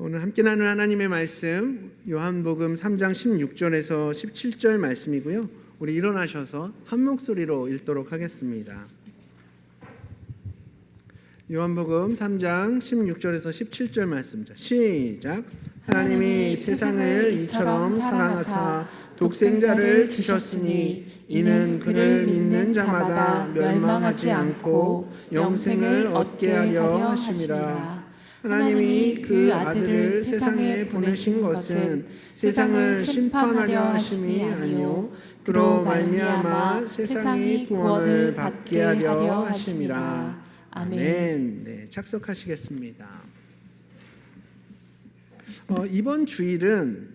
오늘 함께 나눌 하나님의 말씀 요한복음 3장 16절에서 17절 말씀이고요. 우리 일어나셔서 한 목소리로 읽도록 하겠습니다. 요한복음 3장 16절에서 17절 말씀입니다. 시작. 하나님이 세상을 이처럼 사랑하사 독생자를 주셨으니 이는 그를 믿는 자마다 멸망하지 않고 영생을 얻게 하려 하심이라. 하나님이 그 아들을 세상에 보내신 것은 세상을 심판하려 하심이 아니요 그로 말미암아 세상이 구원을 받게 하려 하심이라. 아멘. 네, 착석하시겠습니다. 이번 주일은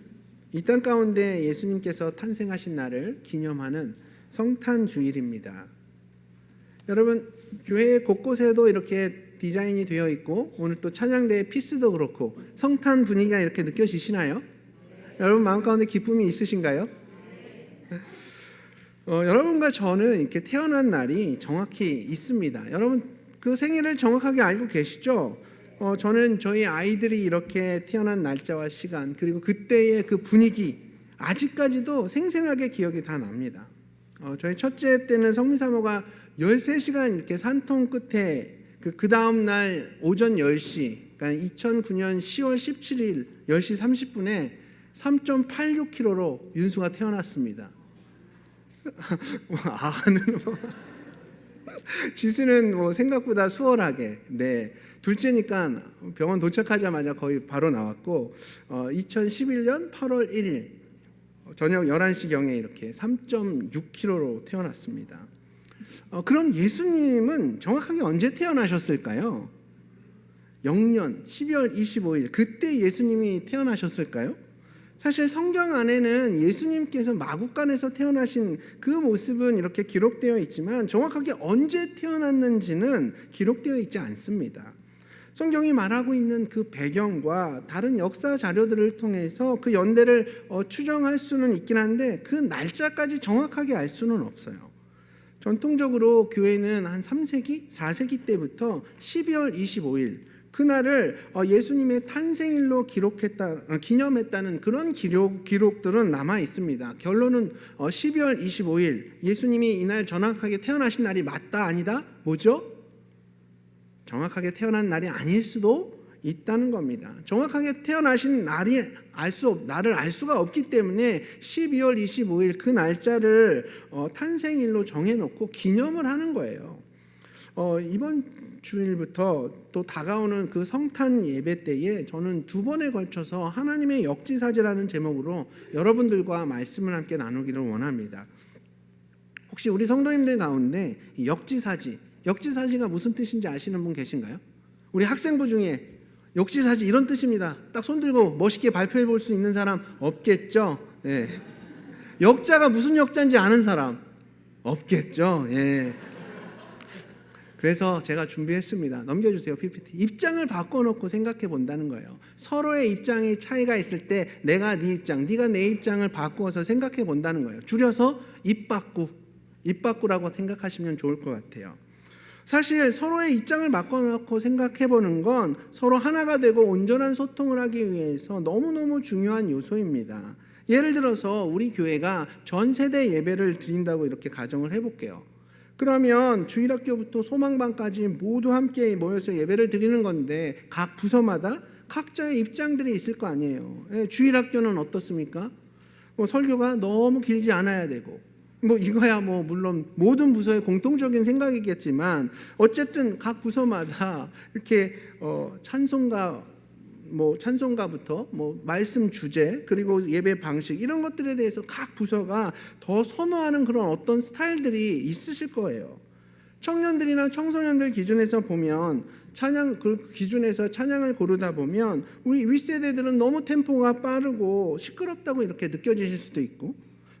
이 땅 가운데 예수님께서 탄생하신 날을 기념하는 성탄 주일입니다. 여러분, 교회 곳곳에도 이렇게 디자인이 되어 있고 오늘 또 찬양대의 피스도 그렇고 성탄 분위기가 이렇게 느껴지시나요? 여러분 마음 가운데 기쁨이 있으신가요? 여러분과 저는 이렇게 태어난 날이 정확히 있습니다. 여러분 그 생일을 정확하게 알고 계시죠? 저는 저희 아이들이 이렇게 태어난 날짜와 시간 그리고 그때의 그 분위기 아직까지도 생생하게 기억이 다 납니다. 저희 첫째 때는 성미사모가 13시간 이렇게 산통 끝에 그 다음 날 오전 10시, 그러니까 2009년 10월 17일 10시 30분에 3.86kg로 윤수가 태어났습니다. 지수는 생각보다 수월하게, 네. 둘째니까 병원 도착하자마자 거의 바로 나왔고, 2011년 8월 1일 저녁 11시경에 이렇게 3.6kg로 태어났습니다. 그럼 예수님은 정확하게 언제 태어나셨을까요? 영년 12월 25일 그때 예수님이 태어나셨을까요? 사실 성경 안에는 예수님께서 마구간에서 태어나신 그 모습은 이렇게 기록되어 있지만 정확하게 언제 태어났는지는 기록되어 있지 않습니다. 성경이 말하고 있는 그 배경과 다른 역사 자료들을 통해서 그 연대를 추정할 수는 있긴 한데 그 날짜까지 정확하게 알 수는 없어요. 전통적으로 교회는 한 3세기, 4세기 때부터 12월 25일 그날을 예수님의 탄생일로 기념했다는 그런 기록들은 남아 있습니다. 결론은 12월 25일 예수님이 이날 정확하게 태어나신 날이 맞다 아니다? 뭐죠? 정확하게 태어난 날이 아닐 수도 있다는 겁니다. 정확하게 태어나신 날을 알 수가 없기 때문에 12월 25일 그 날짜를 탄생일로 정해놓고 기념을 하는 거예요. 이번 주일부터 또 다가오는 그 성탄 예배 때에 저는 2번에 걸쳐서 하나님의 역지사지라는 제목으로 여러분들과 말씀을 함께 나누기를 원합니다. 혹시 우리 성도님들 가운데 역지사지가 무슨 뜻인지 아시는 분 계신가요? 우리 학생부 중에 역지사지 이런 뜻입니다. 딱 손들고 멋있게 발표해 볼 수 있는 사람 없겠죠? 예. 역자가 무슨 역자인지 아는 사람 없겠죠? 예. 그래서 제가 준비했습니다. 넘겨주세요, PPT. 입장을 바꿔놓고 생각해 본다는 거예요. 서로의 입장이 차이가 있을 때 내가 네 입장, 네가 내 입장을 바꾸어서 생각해 본다는 거예요. 줄여서 입바꾸라고 생각하시면 좋을 것 같아요. 사실 서로의 입장을 바꿔놓고 생각해보는 건 서로 하나가 되고 온전한 소통을 하기 위해서 너무너무 중요한 요소입니다. 예를 들어서 우리 교회가 전 세대 예배를 드린다고 이렇게 가정을 해볼게요. 그러면 주일학교부터 소망반까지 모두 함께 모여서 예배를 드리는 건데 각 부서마다 각자의 입장들이 있을 거 아니에요. 주일학교는 어떻습니까? 설교가 너무 길지 않아야 되고 이거야 물론 모든 부서의 공통적인 생각이겠지만 어쨌든 각 부서마다 이렇게 찬송가부터 말씀 주제 그리고 예배 방식 이런 것들에 대해서 각 부서가 더 선호하는 그런 어떤 스타일들이 있으실 거예요. 청년들이나 청소년들 기준에서 보면 기준에서 찬양을 고르다 보면 우리 윗세대들은 너무 템포가 빠르고 시끄럽다고 이렇게 느껴지실 수도 있고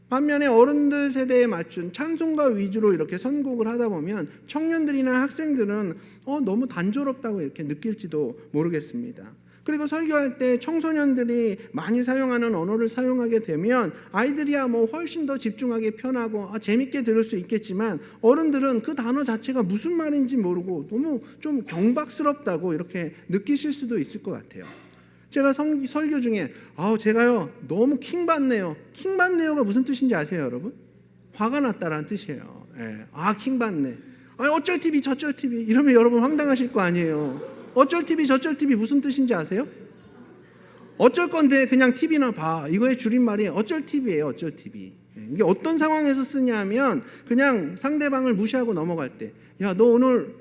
반면에 어른들 세대에 맞춘 찬송가 위주로 이렇게 선곡을 하다 보면 청년들이나 학생들은 너무 단조롭다고 이렇게 느낄지도 모르겠습니다. 그리고 설교할 때 청소년들이 많이 사용하는 언어를 사용하게 되면 아이들이야 훨씬 더 집중하기 편하고 재밌게 들을 수 있겠지만 어른들은 그 단어 자체가 무슨 말인지 모르고 너무 좀 경박스럽다고 이렇게 느끼실 수도 있을 것 같아요. 제가 설교 중에 제가요 너무 킹받네요. 킹받네요가 무슨 뜻인지 아세요, 여러분? 화가 났다라는 뜻이에요. 예. 킹받네. 어쩔 TV 저쩔 TV 이러면 여러분 황당하실 거 아니에요. 어쩔 TV 저쩔 TV 무슨 뜻인지 아세요? 어쩔 건데 그냥 TV나 봐. 이거의 줄임말이 어쩔 TV예요. 어쩔 TV. 이게 어떤 상황에서 쓰냐면 그냥 상대방을 무시하고 넘어갈 때, 야, 너 오늘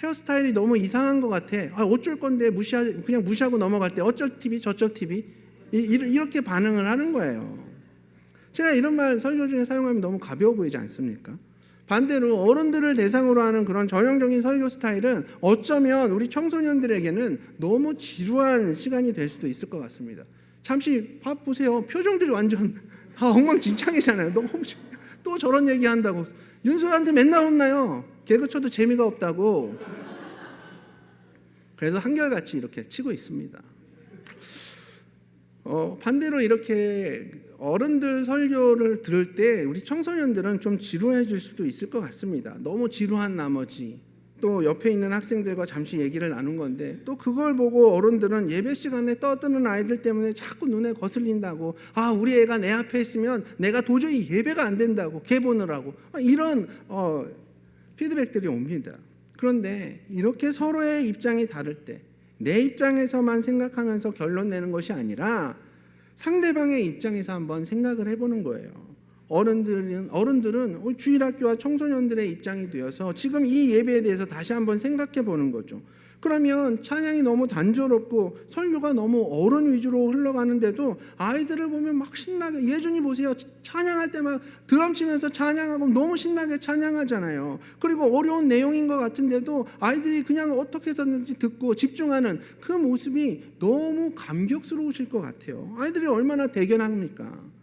헤어스타일이 너무 이상한 것 같아. 어쩔 건데 그냥 무시하고 넘어갈 때 어쩔 TV 저쩔 TV 이렇게 반응을 하는 거예요. 제가 이런 말 설교 중에 사용하면 너무 가벼워 보이지 않습니까? 반대로 어른들을 대상으로 하는 그런 전형적인 설교 스타일은 어쩌면 우리 청소년들에게는 너무 지루한 시간이 될 수도 있을 것 같습니다. 잠시 보세요. 표정들이 완전 다 엉망진창이잖아요. 너무 또 저런 얘기한다고. 윤수한테 맨날 혼나요. 개그 쳐도 재미가 없다고. 그래서 한결같이 이렇게 치고 있습니다. 반대로 이렇게 어른들 설교를 들을 때 우리 청소년들은 좀 지루해질 수도 있을 것 같습니다. 너무 지루한 나머지 또 옆에 있는 학생들과 잠시 얘기를 나눈 건데 또 그걸 보고 어른들은 예배 시간에 떠드는 아이들 때문에 자꾸 눈에 거슬린다고, 우리 애가 내 앞에 있으면 내가 도저히 예배가 안 된다고, 걔 보느라고, 이런 피드백들이 옵니다. 그런데 이렇게 서로의 입장이 다를 때 내 입장에서만 생각하면서 결론 내는 것이 아니라 상대방의 입장에서 한번 생각을 해보는 거예요. 어른들은 주일학교와 청소년들의 입장이 되어서 지금 이 예배에 대해서 다시 한번 생각해 보는 거죠. 그러면 찬양이 너무 단조롭고 설교가 너무 어른 위주로 흘러가는데도 아이들을 보면 막 신나게, 예준이 보세요. 찬양할 때 막 드럼 치면서 찬양하고 너무 신나게 찬양하잖아요. 그리고 어려운 내용인 것 같은데도 아이들이 그냥 어떻게 해서든지 듣고 집중하는 그 모습이 너무 감격스러우실 것 같아요. 아이들이 얼마나 대견합니까?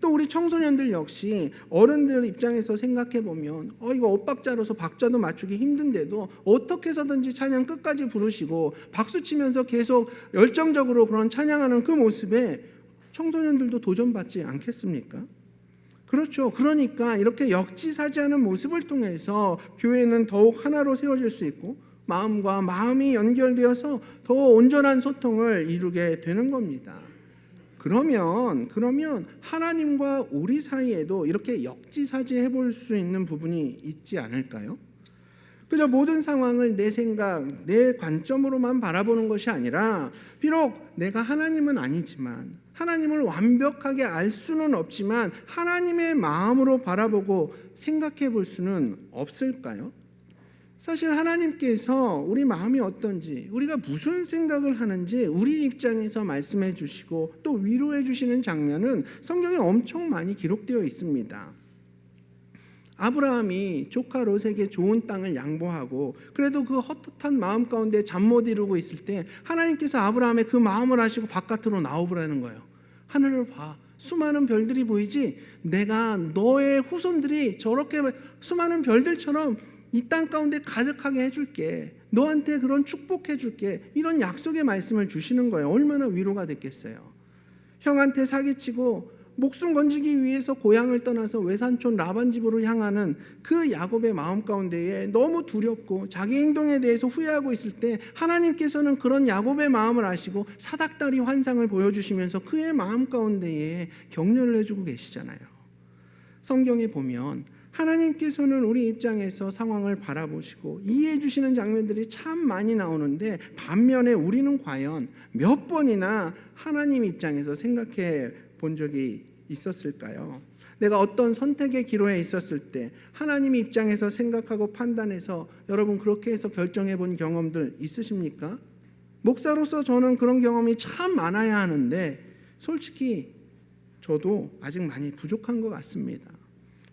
또 우리 청소년들 역시 어른들 입장에서 생각해 보면 이거 엇박자로서 박자도 맞추기 힘든데도 어떻게 해서든지 찬양 끝까지 부르시고 박수 치면서 계속 열정적으로 그런 찬양하는 그 모습에 청소년들도 도전받지 않겠습니까? 그렇죠. 그러니까 이렇게 역지사지하는 모습을 통해서 교회는 더욱 하나로 세워질 수 있고 마음과 마음이 연결되어서 더 온전한 소통을 이루게 되는 겁니다. 그러면 하나님과 우리 사이에도 이렇게 역지사지해 볼 수 있는 부분이 있지 않을까요? 그저 모든 상황을 내 생각, 내 관점으로만 바라보는 것이 아니라 비록 내가 하나님은 아니지만 하나님을 완벽하게 알 수는 없지만 하나님의 마음으로 바라보고 생각해 볼 수는 없을까요? 사실 하나님께서 우리 마음이 어떤지, 우리가 무슨 생각을 하는지 우리 입장에서 말씀해 주시고 또 위로해 주시는 장면은 성경에 엄청 많이 기록되어 있습니다. 아브라함이 조카 롯에게 좋은 땅을 양보하고 그래도 그 헛헛한 마음 가운데 잠 못 이루고 있을 때 하나님께서 아브라함의 그 마음을 아시고 바깥으로 나오라는 거예요. 하늘을 봐. 수많은 별들이 보이지? 내가 너의 후손들이 저렇게 수많은 별들처럼 이 땅 가운데 가득하게 해줄게. 너한테 그런 축복해줄게. 이런 약속의 말씀을 주시는 거예요. 얼마나 위로가 됐겠어요. 형한테 사기치고 목숨 건지기 위해서 고향을 떠나서 외산촌 라반 집으로 향하는 그 야곱의 마음 가운데에 너무 두렵고 자기 행동에 대해서 후회하고 있을 때 하나님께서는 그런 야곱의 마음을 아시고 사닥다리 환상을 보여주시면서 그의 마음 가운데에 격려를 해주고 계시잖아요. 성경에 보면 하나님께서는 우리 입장에서 상황을 바라보시고 이해해 주시는 장면들이 참 많이 나오는데 반면에 우리는 과연 몇 번이나 하나님 입장에서 생각해 본 적이 있었을까요? 내가 어떤 선택의 기로에 있었을 때 하나님 입장에서 생각하고 판단해서 여러분 그렇게 해서 결정해 본 경험들 있으십니까? 목사로서 저는 그런 경험이 참 많아야 하는데 솔직히 저도 아직 많이 부족한 것 같습니다.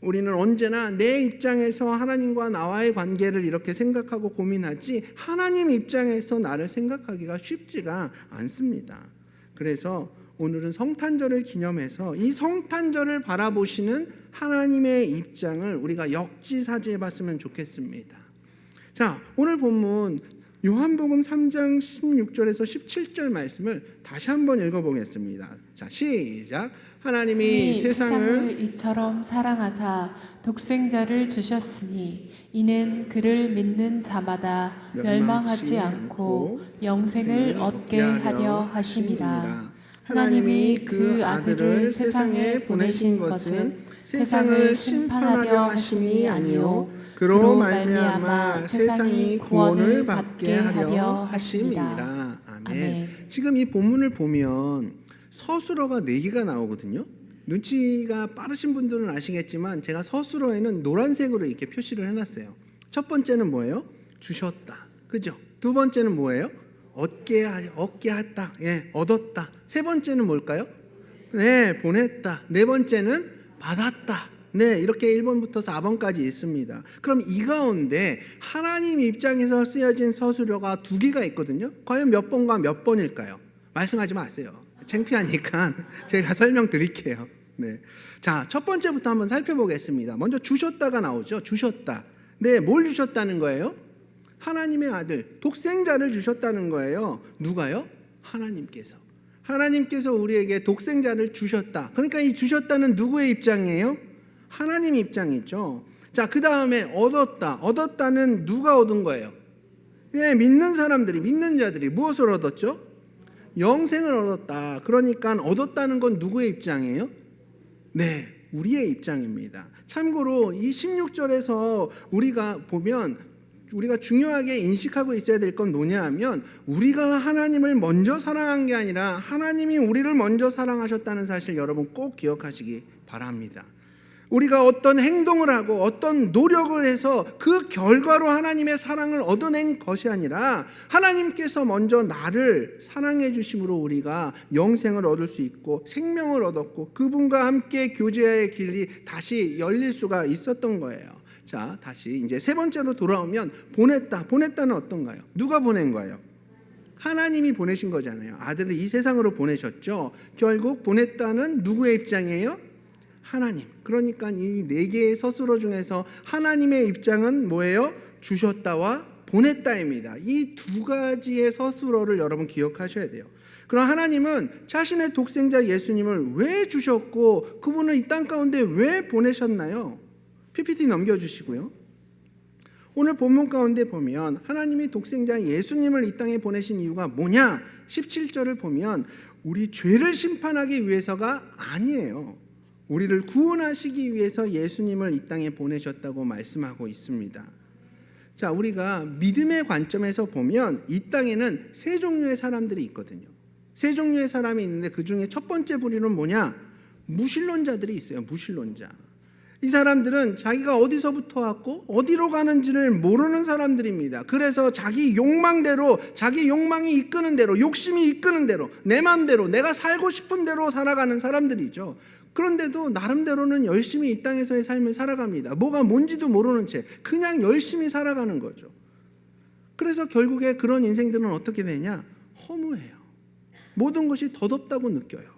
우리는 언제나 내 입장에서 하나님과 나와의 관계를 이렇게 생각하고 고민하지 하나님 입장에서 나를 생각하기가 쉽지가 않습니다. 그래서 오늘은 성탄절을 기념해서 이 성탄절을 바라보시는 하나님의 입장을 우리가 역지사지해 봤으면 좋겠습니다. 자, 오늘 본문 요한복음 3장 16절에서 17절 말씀을 다시 한번 읽어보겠습니다. 자, 시작. 하나님이 세상을 이처럼 사랑하사 독생자를 주셨으니 이는 그를 믿는 자마다 멸망하지 않고 영생을 얻게 하려 하심이라. 하나님이 그 아들을 세상에 보내신 것은 세상을 심판하려 하심이 아니요 그로 말미암아 세상이 구원을 받게 하려 하심이니라. 아멘. 지금 이 본문을 보면 서술어가 4개가 나오거든요. 눈치가 빠르신 분들은 아시겠지만 제가 서술어에는 노란색으로 이렇게 표시를 해놨어요. 첫 번째는 뭐예요? 주셨다. 그죠? 두 번째는 뭐예요? 얻게 했다. 예, 얻었다. 세 번째는 뭘까요? 네, 보냈다. 네 번째는 받았다. 네, 이렇게 1번부터 4번까지 있습니다. 그럼 이 가운데 하나님 입장에서 쓰여진 서술어가 2개가 있거든요. 과연 몇 번과 몇 번일까요? 말씀하지 마세요. 창피하니까 제가 설명드릴게요. 네. 자, 첫 번째부터 한번 살펴보겠습니다. 먼저 주셨다가 나오죠. 주셨다. 네, 뭘 주셨다는 거예요? 하나님의 아들, 독생자를 주셨다는 거예요. 누가요? 하나님께서. 하나님께서 우리에게 독생자를 주셨다. 그러니까 이 주셨다는 누구의 입장이에요? 하나님 입장이죠. 자, 그 다음에 얻었다. 얻었다는 누가 얻은 거예요? 예, 믿는 사람들이, 믿는 자들이 무엇을 얻었죠? 영생을 얻었다. 그러니까 얻었다는 건 누구의 입장이에요? 네, 우리의 입장입니다. 참고로 이 16절에서 우리가 보면 우리가 중요하게 인식하고 있어야 될 건 뭐냐 하면 우리가 하나님을 먼저 사랑한 게 아니라 하나님이 우리를 먼저 사랑하셨다는 사실 여러분 꼭 기억하시기 바랍니다. 우리가 어떤 행동을 하고 어떤 노력을 해서 그 결과로 하나님의 사랑을 얻어낸 것이 아니라 하나님께서 먼저 나를 사랑해 주심으로 우리가 영생을 얻을 수 있고 생명을 얻었고 그분과 함께 교제의 길이 다시 열릴 수가 있었던 거예요. 자, 다시 이제 세 번째로 돌아오면 보냈다. 보냈다는 어떤가요? 누가 보낸 거예요? 하나님이 보내신 거잖아요. 아들을 이 세상으로 보내셨죠. 결국 보냈다는 누구의 입장이에요? 하나님. 그러니까 이 4개의 서술어 중에서 하나님의 입장은 뭐예요? 주셨다와 보냈다입니다. 이 2가지의 서술어를 여러분 기억하셔야 돼요. 그럼 하나님은 자신의 독생자 예수님을 왜 주셨고 그분을 이 땅 가운데 왜 보내셨나요? PPT 넘겨주시고요. 오늘 본문 가운데 보면 하나님이 독생자 예수님을 이 땅에 보내신 이유가 뭐냐? 17절을 보면 우리 죄를 심판하기 위해서가 아니에요. 우리를 구원하시기 위해서 예수님을 이 땅에 보내셨다고 말씀하고 있습니다. 자, 우리가 믿음의 관점에서 보면 이 땅에는 3종류의 사람들이 있거든요. 3종류의 사람이 있는데 그 중에 첫 번째 부류는 뭐냐? 무신론자들이 있어요. 무신론자. 이 사람들은 자기가 어디서부터 왔고 어디로 가는지를 모르는 사람들입니다. 그래서 자기 욕망대로, 자기 욕망이 이끄는 대로, 욕심이 이끄는 대로, 내 마음대로, 내가 살고 싶은 대로 살아가는 사람들이죠. 그런데도 나름대로는 열심히 이 땅에서의 삶을 살아갑니다. 뭐가 뭔지도 모르는 채 그냥 열심히 살아가는 거죠. 그래서 결국에 그런 인생들은 어떻게 되냐? 허무해요. 모든 것이 덧없다고 느껴요.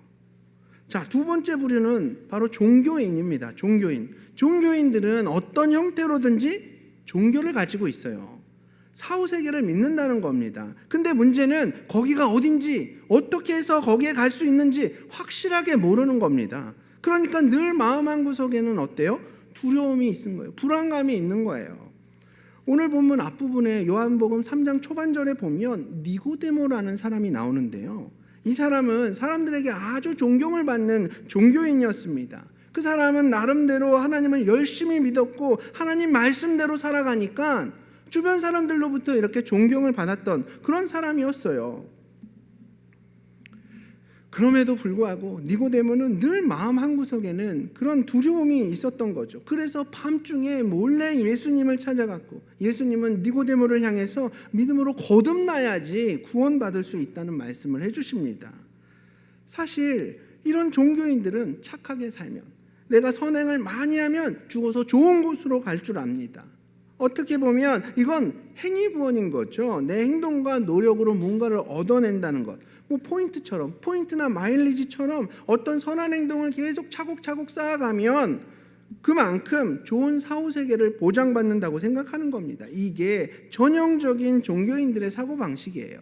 자, 두 번째 부류는 바로 종교인입니다. 종교인. 종교인들은 어떤 형태로든지 종교를 가지고 있어요. 사후세계를 믿는다는 겁니다. 근데 문제는 거기가 어딘지, 어떻게 해서 거기에 갈 수 있는지 확실하게 모르는 겁니다. 그러니까 늘 마음 한구석에는 어때요? 두려움이 있는 거예요. 불안감이 있는 거예요. 오늘 본문 앞부분에 요한복음 3장 초반절에 보면 니고데모라는 사람이 나오는데요. 이 사람은 사람들에게 아주 존경을 받는 종교인이었습니다. 그 사람은 나름대로 하나님을 열심히 믿었고 하나님 말씀대로 살아가니까 주변 사람들로부터 이렇게 존경을 받았던 그런 사람이었어요. 그럼에도 불구하고 니고데모는 늘 마음 한구석에는 그런 두려움이 있었던 거죠. 그래서 밤중에 몰래 예수님을 찾아갔고 예수님은 니고데모를 향해서 믿음으로 거듭나야지 구원받을 수 있다는 말씀을 해주십니다. 사실 이런 종교인들은 착하게 살면 내가 선행을 많이 하면 죽어서 좋은 곳으로 갈 줄 압니다. 어떻게 보면 이건 행위구원인 거죠. 내 행동과 노력으로 뭔가를 얻어낸다는 것. 뭐 포인트나 마일리지처럼 어떤 선한 행동을 계속 차곡차곡 쌓아가면 그만큼 좋은 사후세계를 보장받는다고 생각하는 겁니다. 이게 전형적인 종교인들의 사고방식이에요.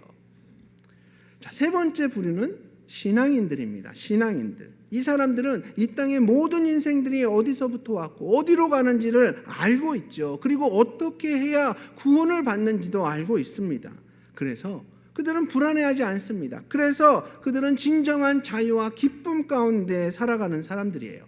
자, 세 번째 부류는 신앙인들입니다. 신앙인들. 이 사람들은 이 땅의 모든 인생들이 어디서부터 왔고 어디로 가는지를 알고 있죠. 그리고 어떻게 해야 구원을 받는지도 알고 있습니다. 그래서 그들은 불안해하지 않습니다. 그래서 그들은 진정한 자유와 기쁨 가운데 살아가는 사람들이에요.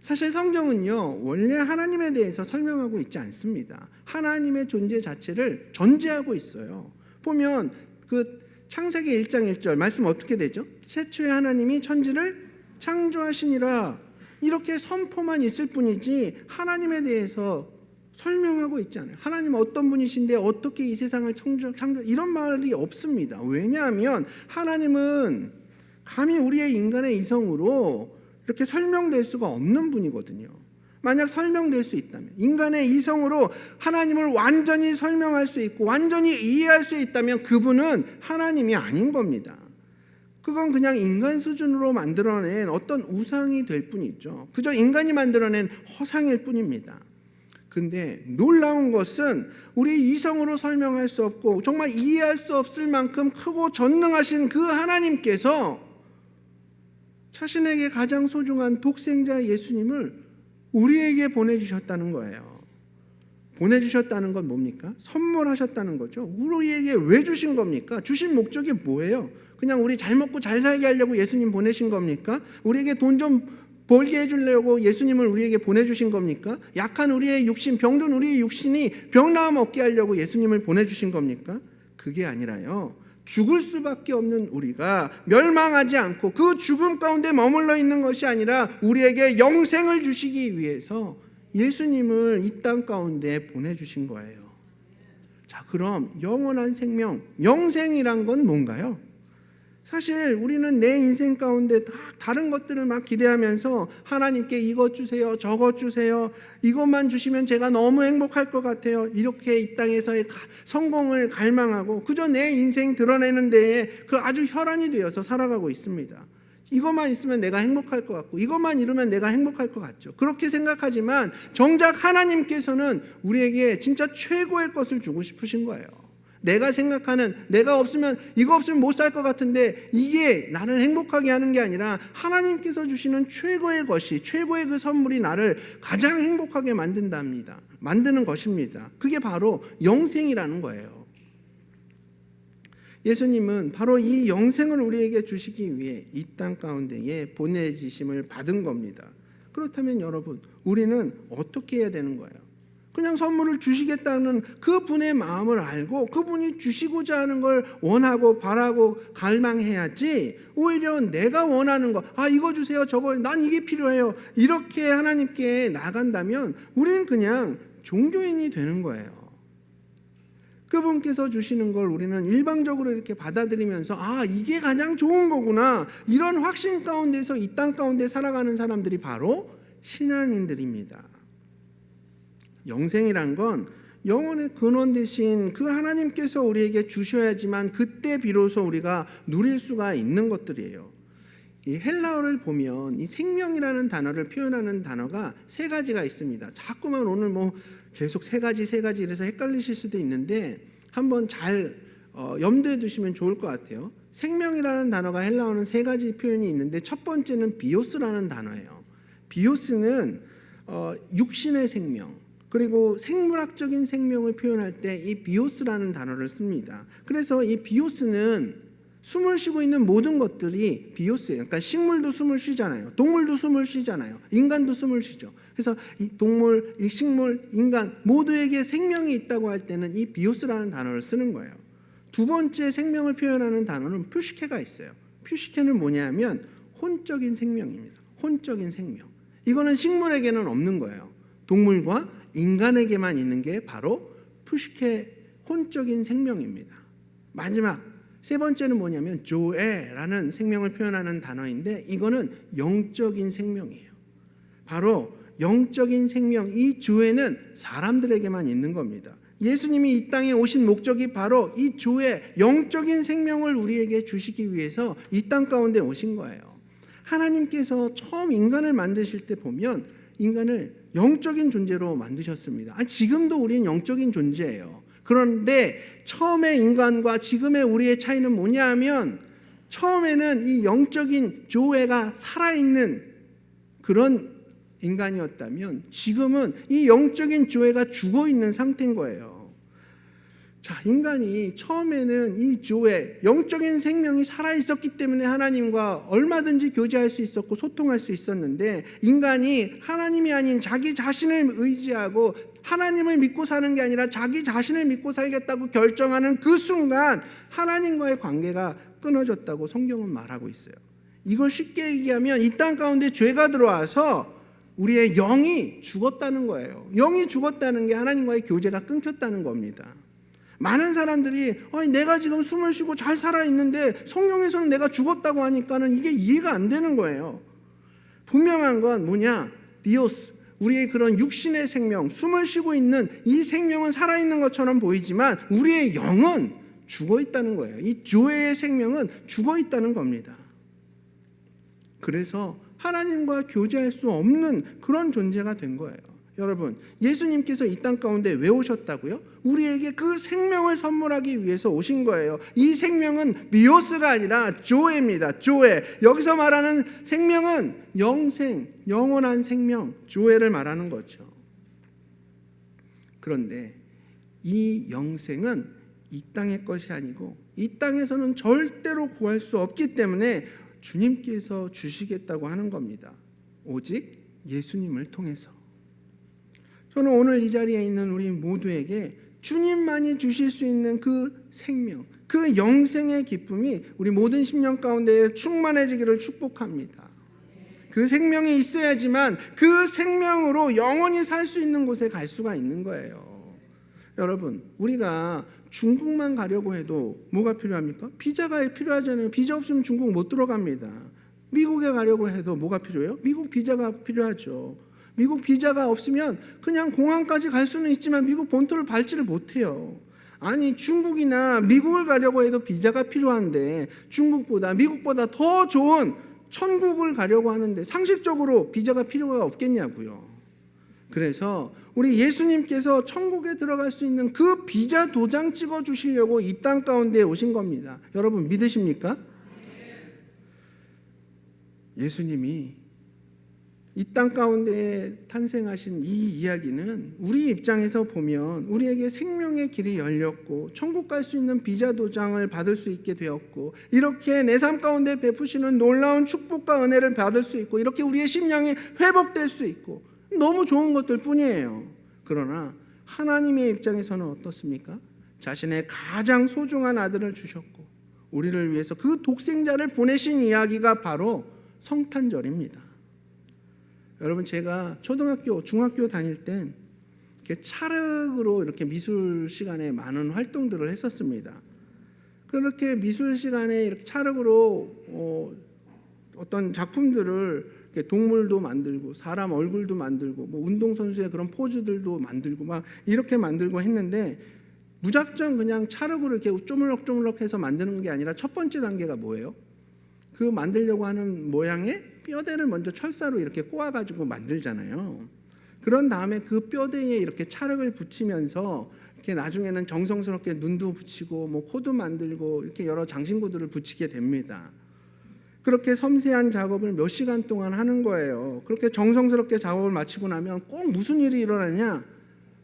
사실 성경은요, 원래 하나님에 대해서 설명하고 있지 않습니다. 하나님의 존재 자체를 전제하고 있어요. 보면 그 창세기 1장 1절 말씀 어떻게 되죠? 최초에 하나님이 천지를 창조하시니라, 이렇게 선포만 있을 뿐이지 하나님에 대해서 설명하고 있지 않아요. 하나님 어떤 분이신데 어떻게 이 세상을 창조 이런 말이 없습니다. 왜냐하면 하나님은 감히 우리의 인간의 이성으로 이렇게 설명될 수가 없는 분이거든요. 만약 설명될 수 있다면, 인간의 이성으로 하나님을 완전히 설명할 수 있고 완전히 이해할 수 있다면 그분은 하나님이 아닌 겁니다. 그건 그냥 인간 수준으로 만들어낸 어떤 우상이 될 뿐이죠. 그저 인간이 만들어낸 허상일 뿐입니다. 근데 놀라운 것은 우리 이성으로 설명할 수 없고 정말 이해할 수 없을 만큼 크고 전능하신 그 하나님께서 자신에게 가장 소중한 독생자 예수님을 우리에게 보내주셨다는 거예요. 보내주셨다는 건 뭡니까? 선물하셨다는 거죠. 우리에게 왜 주신 겁니까? 주신 목적이 뭐예요? 그냥 우리 잘 먹고 잘 살게 하려고 예수님 보내신 겁니까? 우리에게 돈 좀 벌게 해주려고 예수님을 우리에게 보내주신 겁니까? 약한 우리의 육신, 병든 우리의 육신이 병나음 얻게 하려고 예수님을 보내주신 겁니까? 그게 아니라요, 죽을 수밖에 없는 우리가 멸망하지 않고 그 죽음 가운데 머물러 있는 것이 아니라 우리에게 영생을 주시기 위해서 예수님을 이 땅 가운데 보내주신 거예요. 자, 그럼 영원한 생명, 영생이란 건 뭔가요? 사실 우리는 내 인생 가운데 다른 것들을 막 기대하면서 하나님께 이것 주세요, 저것 주세요, 이것만 주시면 제가 너무 행복할 것 같아요, 이렇게 이 땅에서의 성공을 갈망하고 그저 내 인생 드러내는 데에 그 아주 혈안이 되어서 살아가고 있습니다. 이것만 있으면 내가 행복할 것 같고 이것만 이루면 내가 행복할 것 같죠. 그렇게 생각하지만 정작 하나님께서는 우리에게 진짜 최고의 것을 주고 싶으신 거예요. 내가 생각하는, 내가 없으면 이거 없으면 못 살 것 같은데 이게 나를 행복하게 하는 게 아니라 하나님께서 주시는 최고의 것이, 최고의 그 선물이 나를 가장 행복하게 만드는 것입니다. 그게 바로 영생이라는 거예요. 예수님은 바로 이 영생을 우리에게 주시기 위해 이 땅 가운데에 보내지심을 받은 겁니다. 그렇다면 여러분, 우리는 어떻게 해야 되는 거예요? 그냥 선물을 주시겠다는 그 분의 마음을 알고 그분이 주시고자 하는 걸 원하고 바라고 갈망해야지, 오히려 내가 원하는 거, 이거 주세요, 저거, 난 이게 필요해요, 이렇게 하나님께 나간다면 우리는 그냥 종교인이 되는 거예요. 그분께서 주시는 걸 우리는 일방적으로 이렇게 받아들이면서 이게 가장 좋은 거구나, 이런 확신 가운데서 이 땅 가운데 살아가는 사람들이 바로 신앙인들입니다. 영생이란 건 영혼의 근원 되신 그 하나님께서 우리에게 주셔야지만 그때 비로소 우리가 누릴 수가 있는 것들이에요. 이 헬라어를 보면 이 생명이라는 단어를 표현하는 단어가 세 가지가 있습니다. 자꾸만 오늘 계속 세 가지 이래서 헷갈리실 수도 있는데 한번 잘 염두에 두시면 좋을 것 같아요. 생명이라는 단어가 헬라어는 세 가지 표현이 있는데 첫 번째는 비오스라는 단어예요. 비오스는 육신의 생명, 그리고 생물학적인 생명을 표현할 때 이 비오스라는 단어를 씁니다. 그래서 이 비오스는 숨을 쉬고 있는 모든 것들이 비오스예요. 그러니까 식물도 숨을 쉬잖아요. 동물도 숨을 쉬잖아요. 인간도 숨을 쉬죠. 그래서 이 동물, 이 식물, 인간 모두에게 생명이 있다고 할 때는 이 비오스라는 단어를 쓰는 거예요. 두 번째 생명을 표현하는 단어는 퓨시케가 있어요. 퓨시케는 뭐냐면 혼적인 생명입니다. 혼적인 생명. 이거는 식물에게는 없는 거예요. 동물과 인간에게만 있는 게 바로 푸시케 혼적인 생명입니다. 마지막 세 번째는 뭐냐면 조에라는 생명을 표현하는 단어인데 이거는 영적인 생명이에요. 바로 영적인 생명, 이 조에는 사람들에게만 있는 겁니다. 예수님이 이 땅에 오신 목적이 바로 이 조에, 영적인 생명을 우리에게 주시기 위해서 이 땅 가운데 오신 거예요. 하나님께서 처음 인간을 만드실 때 보면 인간을 영적인 존재로 만드셨습니다. 지금도 우리는 영적인 존재예요. 그런데 처음의 인간과 지금의 우리의 차이는 뭐냐 하면, 처음에는 이 영적인 조회가 살아있는 그런 인간이었다면 지금은 이 영적인 조회가 죽어있는 상태인 거예요. 자, 인간이 처음에는 이 조회, 영적인 생명이 살아있었기 때문에 하나님과 얼마든지 교제할 수 있었고 소통할 수 있었는데, 인간이 하나님이 아닌 자기 자신을 의지하고 하나님을 믿고 사는 게 아니라 자기 자신을 믿고 살겠다고 결정하는 그 순간 하나님과의 관계가 끊어졌다고 성경은 말하고 있어요. 이걸 쉽게 얘기하면 이 땅 가운데 죄가 들어와서 우리의 영이 죽었다는 거예요. 영이 죽었다는 게 하나님과의 교제가 끊겼다는 겁니다. 많은 사람들이 내가 지금 숨을 쉬고 잘 살아있는데 성경에서는 내가 죽었다고 하니까는 이게 이해가 안 되는 거예요. 분명한 건 뭐냐? 비오스, 우리의 그런 육신의 생명, 숨을 쉬고 있는 이 생명은 살아있는 것처럼 보이지만 우리의 영은 죽어있다는 거예요. 이 조회의 생명은 죽어있다는 겁니다. 그래서 하나님과 교제할 수 없는 그런 존재가 된 거예요. 여러분, 예수님께서 이 땅 가운데 왜 오셨다고요? 우리에게 그 생명을 선물하기 위해서 오신 거예요. 이 생명은 비오스가 아니라 조회입니다. 조회. 여기서 말하는 생명은 영생, 영원한 생명, 조회를 말하는 거죠. 그런데 이 영생은 이 땅의 것이 아니고 이 땅에서는 절대로 구할 수 없기 때문에 주님께서 주시겠다고 하는 겁니다. 오직 예수님을 통해서. 저는 오늘 이 자리에 있는 우리 모두에게 주님만이 주실 수 있는 그 생명, 그 영생의 기쁨이 우리 모든 심령 가운데 충만해지기를 축복합니다. 그 생명이 있어야지만 그 생명으로 영원히 살 수 있는 곳에 갈 수가 있는 거예요. 여러분, 우리가 중국만 가려고 해도 뭐가 필요합니까? 비자가 필요하잖아요. 비자 없으면 중국 못 들어갑니다. 미국에 가려고 해도 뭐가 필요해요? 미국 비자가 필요하죠. 미국 비자가 없으면 그냥 공항까지 갈 수는 있지만 미국 본토를 밟지를 못해요. 아니, 중국이나 미국을 가려고 해도 비자가 필요한데 중국보다 미국보다 더 좋은 천국을 가려고 하는데 상식적으로 비자가 필요가 없겠냐고요. 그래서 우리 예수님께서 천국에 들어갈 수 있는 그 비자 도장 찍어주시려고 이 땅 가운데 오신 겁니다. 여러분 믿으십니까? 예수님이 이 땅 가운데 탄생하신 이 이야기는 우리 입장에서 보면 우리에게 생명의 길이 열렸고 천국 갈 수 있는 비자 도장을 받을 수 있게 되었고, 이렇게 내 삶 가운데 베푸시는 놀라운 축복과 은혜를 받을 수 있고, 이렇게 우리의 심령이 회복될 수 있고, 너무 좋은 것들 뿐이에요. 그러나 하나님의 입장에서는 어떻습니까? 자신의 가장 소중한 아들을 주셨고 우리를 위해서 그 독생자를 보내신 이야기가 바로 성탄절입니다. 여러분, 제가 초등학교, 중학교 다닐 땐 이렇게 찰흙으로 이렇게 미술 시간에 많은 활동들을 했었습니다. 그렇게 미술 시간에 이렇게 찰흙으로 어떤 작품들을 동물도 만들고 사람 얼굴도 만들고 뭐 운동선수의 그런 포즈들도 만들고 막 이렇게 만들고 했는데, 무작정 그냥 찰흙으로 이렇게 쪼물럭쪼물럭 해서 만드는 게 아니라 첫 번째 단계가 뭐예요? 그 만들려고 하는 모양의 뼈대를 먼저 철사로 이렇게 꼬아가지고 만들잖아요. 그런 다음에 그 뼈대에 이렇게 찰흙을 붙이면서 이렇게 나중에는 정성스럽게 눈도 붙이고 뭐 코도 만들고 이렇게 여러 장신구들을 붙이게 됩니다. 그렇게 섬세한 작업을 몇 시간 동안 하는 거예요. 그렇게 정성스럽게 작업을 마치고 나면 꼭 무슨 일이 일어나냐?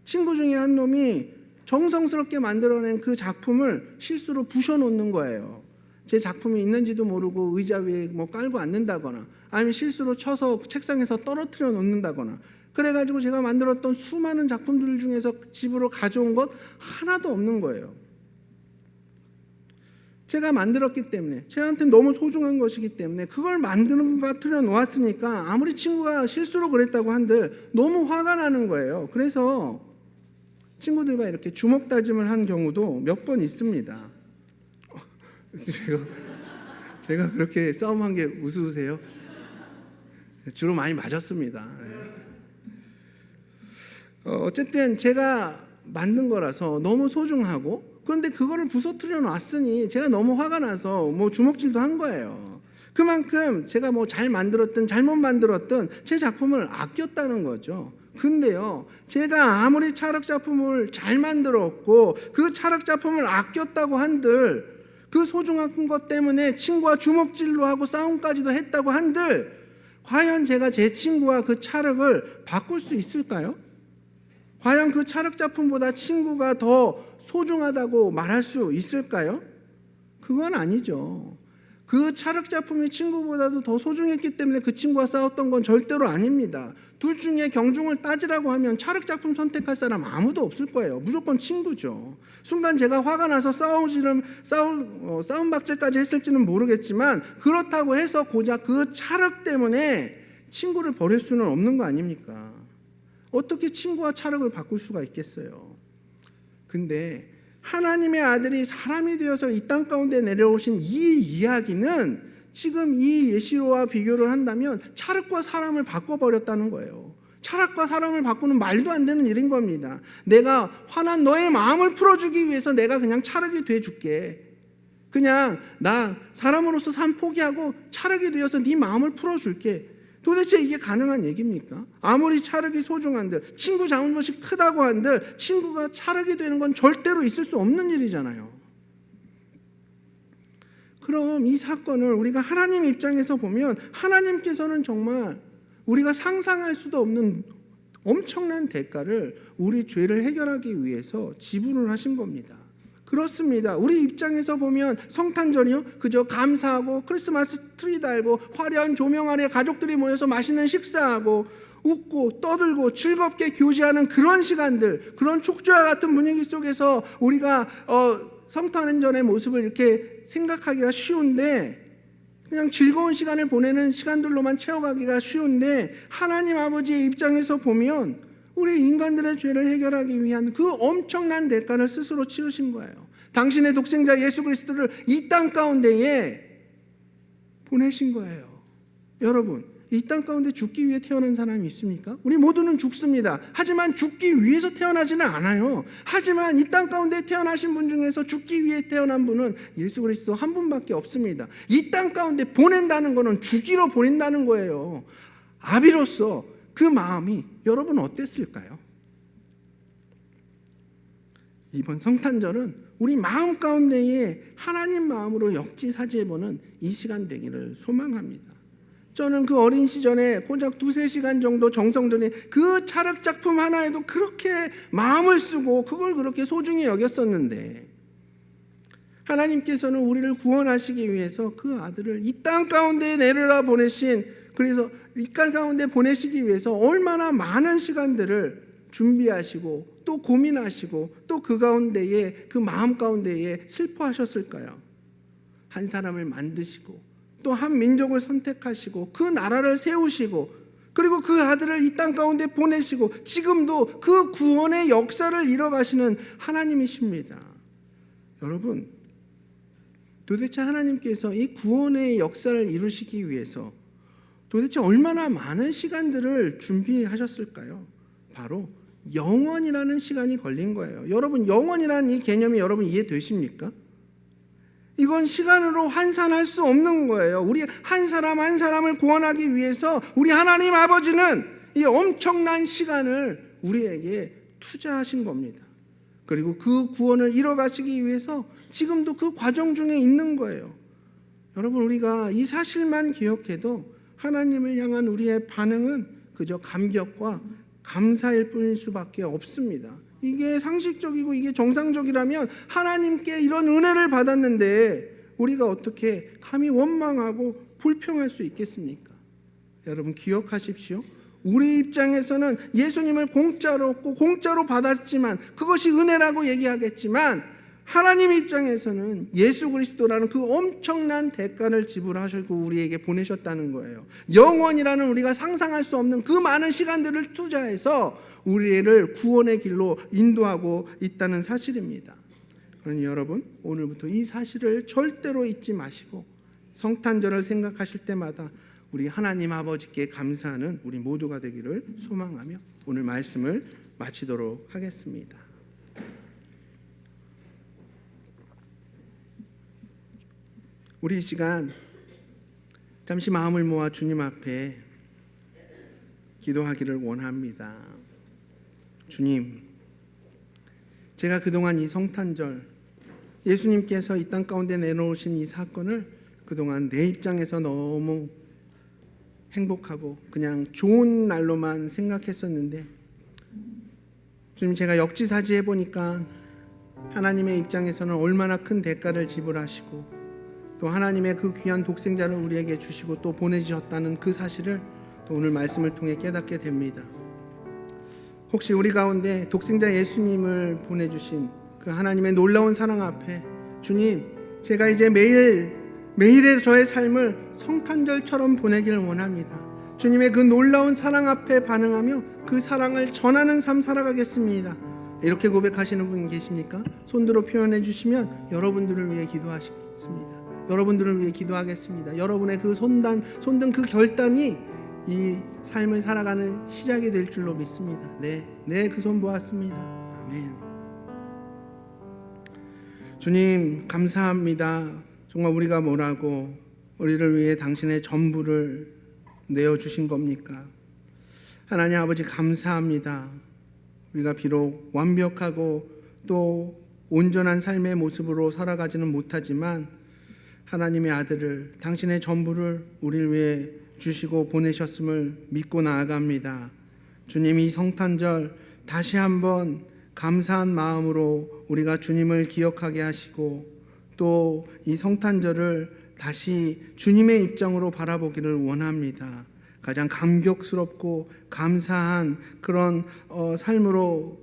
친구 중에 한 놈이 정성스럽게 만들어낸 그 작품을 실수로 부셔놓는 거예요. 제 작품이 있는지도 모르고 의자 위에 뭐 깔고 앉는다거나 아니면 실수로 쳐서 책상에서 떨어뜨려 놓는다거나, 그래가지고 제가 만들었던 수많은 작품들 중에서 집으로 가져온 것 하나도 없는 거예요. 제가 만들었기 때문에, 제한테 너무 소중한 것이기 때문에 그걸 만드는 거 틀어 놓았으니까 아무리 친구가 실수로 그랬다고 한들 너무 화가 나는 거예요. 그래서 친구들과 이렇게 주먹 다짐을 한 경우도 몇 번 있습니다. 제가 그렇게 싸움한 게 우스우세요? 주로 많이 맞았습니다. 어쨌든 제가 만든 거라서 너무 소중하고, 그런데 그거를 부서뜨려 놨으니 제가 너무 화가 나서 뭐 주먹질도 한 거예요. 그만큼 제가 뭐 잘 만들었든 잘못 만들었든 제 작품을 아꼈다는 거죠. 근데요, 제가 아무리 철학 작품을 잘 만들었고 그 철학 작품을 아꼈다고 한들, 그 소중한 것 때문에 친구와 주먹질로 하고 싸움까지도 했다고 한들, 과연 제가 제 친구와 그 철학을 바꿀 수 있을까요? 과연 그 철학 작품보다 친구가 더 소중하다고 말할 수 있을까요? 그건 아니죠. 그 철학 작품이 친구보다도 더 소중했기 때문에 그 친구와 싸웠던 건 절대로 아닙니다. 둘 중에 경중을 따지라고 하면 철학 작품 선택할 사람 아무도 없을 거예요. 무조건 친구죠. 순간 제가 화가 나서 싸움박질까지 했을지는 모르겠지만, 그렇다고 해서 고작 그 철학 때문에 친구를 버릴 수는 없는 거 아닙니까? 어떻게 친구와 철학을 바꿀 수가 있겠어요? 근데 하나님의 아들이 사람이 되어서 이 땅 가운데 내려오신 이 이야기는 지금 이 예시로와 비교를 한다면 철학과 사람을 바꿔버렸다는 거예요. 철학과 사람을 바꾸는 말도 안 되는 일인 겁니다. 내가 화난 너의 마음을 풀어주기 위해서 내가 그냥 철학이 돼줄게. 그냥 나 사람으로서 삶 포기하고 철학이 되어서 네 마음을 풀어줄게. 도대체 이게 가능한 얘기입니까? 아무리 철학이 소중한들, 친구 잘못이 크다고 한들 친구가 철학이 되는 건 절대로 있을 수 없는 일이잖아요. 그럼 이 사건을 우리가 하나님 입장에서 보면 하나님께서는 정말 우리가 상상할 수도 없는 엄청난 대가를 우리 죄를 해결하기 위해서 지불을 하신 겁니다. 그렇습니다. 우리 입장에서 보면 성탄절이요, 그저 감사하고 크리스마스 트리 달고 화려한 조명 아래 가족들이 모여서 맛있는 식사하고 웃고 떠들고 즐겁게 교제하는 그런 시간들, 그런 축제와 같은 분위기 속에서 우리가 성탄절의 모습을 이렇게 생각하기가 쉬운데, 그냥 즐거운 시간을 보내는 시간들로만 채워가기가 쉬운데, 하나님 아버지의 입장에서 보면 우리 인간들의 죄를 해결하기 위한 그 엄청난 대가를 스스로 치르신 거예요. 당신의 독생자 예수 그리스도를 이 땅 가운데에 보내신 거예요. 여러분, 이 땅 가운데 죽기 위해 태어난 사람이 있습니까? 우리 모두는 죽습니다. 하지만 죽기 위해서 태어나지는 않아요. 하지만 이 땅 가운데 태어나신 분 중에서 죽기 위해 태어난 분은 예수 그리스도 한 분밖에 없습니다. 이 땅 가운데 보낸다는 것은 죽이러 보낸다는 거예요. 아비로서 그 마음이 여러분 어땠을까요? 이번 성탄절은 우리 마음 가운데에 하나님 마음으로 역지사지해보는 이 시간 되기를 소망합니다. 저는 그 어린 시절에 고작 2-3시간 정도 정성전에 그 철학 작품 하나에도 그렇게 마음을 쓰고 그걸 그렇게 소중히 여겼었는데, 하나님께서는 우리를 구원하시기 위해서 그 아들을 이 땅 가운데 내려라 보내신, 그래서 이 땅 가운데 보내시기 위해서 얼마나 많은 시간들을 준비하시고 또 고민하시고 또 그 가운데에, 그 마음 가운데에 슬퍼하셨을까요? 한 사람을 만드시고 또 한 민족을 선택하시고 그 나라를 세우시고, 그리고 그 아들을 이 땅 가운데 보내시고 지금도 그 구원의 역사를 이뤄가시는 하나님이십니다. 여러분, 도대체 하나님께서 이 구원의 역사를 이루시기 위해서 도대체 얼마나 많은 시간들을 준비하셨을까요? 바로 영원이라는 시간이 걸린 거예요. 여러분, 영원이라는 이 개념이 여러분 이해되십니까? 이건 시간으로 환산할 수 없는 거예요. 우리 한 사람 한 사람을 구원하기 위해서 우리 하나님 아버지는 이 엄청난 시간을 우리에게 투자하신 겁니다. 그리고 그 구원을 이뤄가시기 위해서 지금도 그 과정 중에 있는 거예요. 여러분, 우리가 이 사실만 기억해도 하나님을 향한 우리의 반응은 그저 감격과 감사일 뿐일 수밖에 없습니다. 이게 상식적이고 이게 정상적이라면 하나님께 이런 은혜를 받았는데 우리가 어떻게 감히 원망하고 불평할 수 있겠습니까? 여러분, 기억하십시오. 우리 입장에서는 예수님을 공짜로 얻고 공짜로 받았지만 그것이 은혜라고 얘기하겠지만, 하나님 입장에서는 예수 그리스도라는 그 엄청난 대가를 지불하시고 우리에게 보내셨다는 거예요. 영원이라는 우리가 상상할 수 없는 그 많은 시간들을 투자해서 우리를 구원의 길로 인도하고 있다는 사실입니다. 그러니 여러분, 오늘부터 이 사실을 절대로 잊지 마시고 성탄절을 생각하실 때마다 우리 하나님 아버지께 감사하는 우리 모두가 되기를 소망하며 오늘 말씀을 마치도록 하겠습니다. 우리 이 시간 잠시 마음을 모아 주님 앞에 기도하기를 원합니다. 주님, 제가 그동안 이 성탄절, 예수님께서 이 땅 가운데 내놓으신 이 사건을 그동안 내 입장에서 너무 행복하고 그냥 좋은 날로만 생각했었는데, 주님, 제가 역지사지 해보니까 하나님의 입장에서는 얼마나 큰 대가를 지불하시고 또 하나님의 그 귀한 독생자를 우리에게 주시고 또 보내주셨다는 그 사실을 또 오늘 말씀을 통해 깨닫게 됩니다. 혹시 우리 가운데 독생자 예수님을 보내주신 그 하나님의 놀라운 사랑 앞에, 주님, 제가 이제 매일의 저의 삶을 성탄절처럼 보내기를 원합니다. 주님의 그 놀라운 사랑 앞에 반응하며 그 사랑을 전하는 삶 살아가겠습니다. 이렇게 고백하시는 분 계십니까? 손들어 표현해 주시면 여러분들을 위해 기도하시겠습니다. 여러분들을 위해 기도하겠습니다. 여러분의 그 손든 그 결단이 이 삶을 살아가는 시작이 될 줄로 믿습니다. 네, 그 손 보았습니다. 아멘. 주님, 감사합니다. 정말 우리가 뭐라고 우리를 위해 당신의 전부를 내어주신 겁니까? 하나님 아버지, 감사합니다. 우리가 비록 완벽하고 또 온전한 삶의 모습으로 살아가지는 못하지만 하나님의 아들을, 당신의 전부를 우리를 위해 주시고 보내셨음을 믿고 나아갑니다. 주님, 이 성탄절 다시 한번 감사한 마음으로 우리가 주님을 기억하게 하시고 또 이 성탄절을 다시 주님의 입장으로 바라보기를 원합니다. 가장 감격스럽고 감사한 그런 삶으로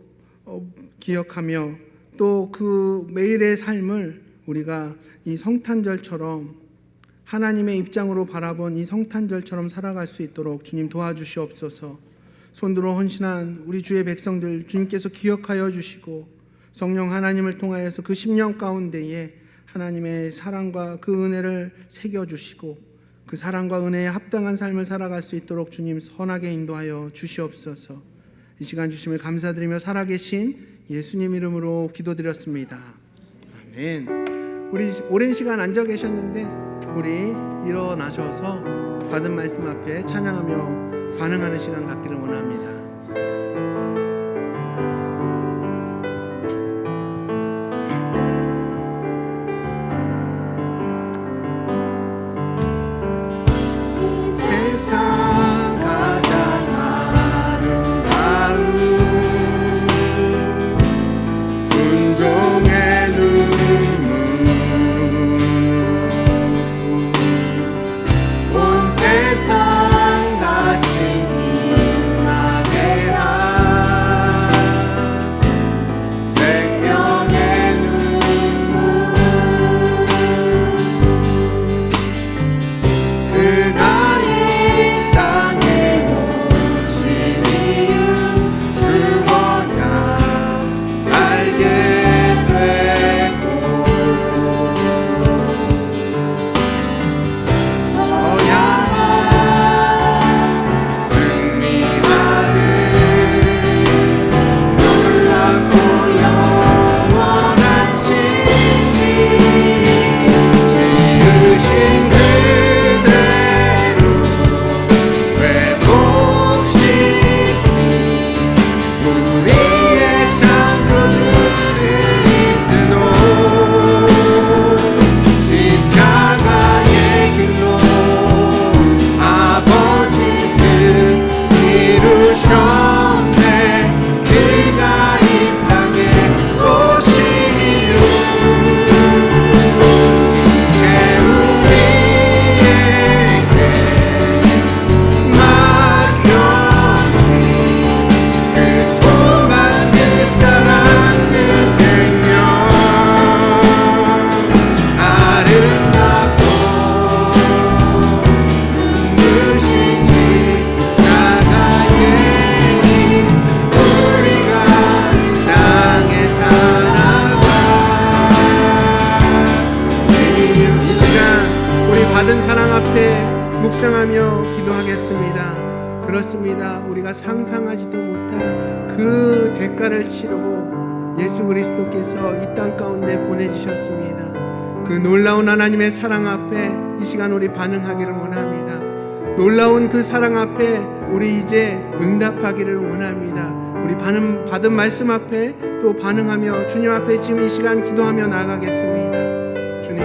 기억하며 또 그 매일의 삶을 우리가 이 성탄절처럼 하나님의 입장으로 바라본 이 성탄절처럼 살아갈 수 있도록 주님 도와주시옵소서. 손들어 헌신한 우리 주의 백성들 주님께서 기억하여 주시고 성령 하나님을 통하여서 그 10년 가운데에 하나님의 사랑과 그 은혜를 새겨주시고 그 사랑과 은혜에 합당한 삶을 살아갈 수 있도록 주님 선하게 인도하여 주시옵소서. 이 시간 주심을 감사드리며 살아계신 예수님 이름으로 기도드렸습니다. 아멘. 우리 오랜 시간 앉아 계셨는데 우리 일어나셔서 받은 말씀 앞에 찬양하며 반응하는 시간 갖기를 원합니다. 묵상하며 기도하겠습니다. 그렇습니다. 우리가 상상하지도 못할 그 대가를 치르고 예수 그리스도께서 이 땅 가운데 보내주셨습니다. 그 놀라운 하나님의 사랑 앞에 이 시간 우리 반응하기를 원합니다. 놀라운 그 사랑 앞에 우리 이제 응답하기를 원합니다. 우리 받은 말씀 앞에 또 반응하며 주님 앞에 지금 이 시간 기도하며 나아가겠습니다. 주님,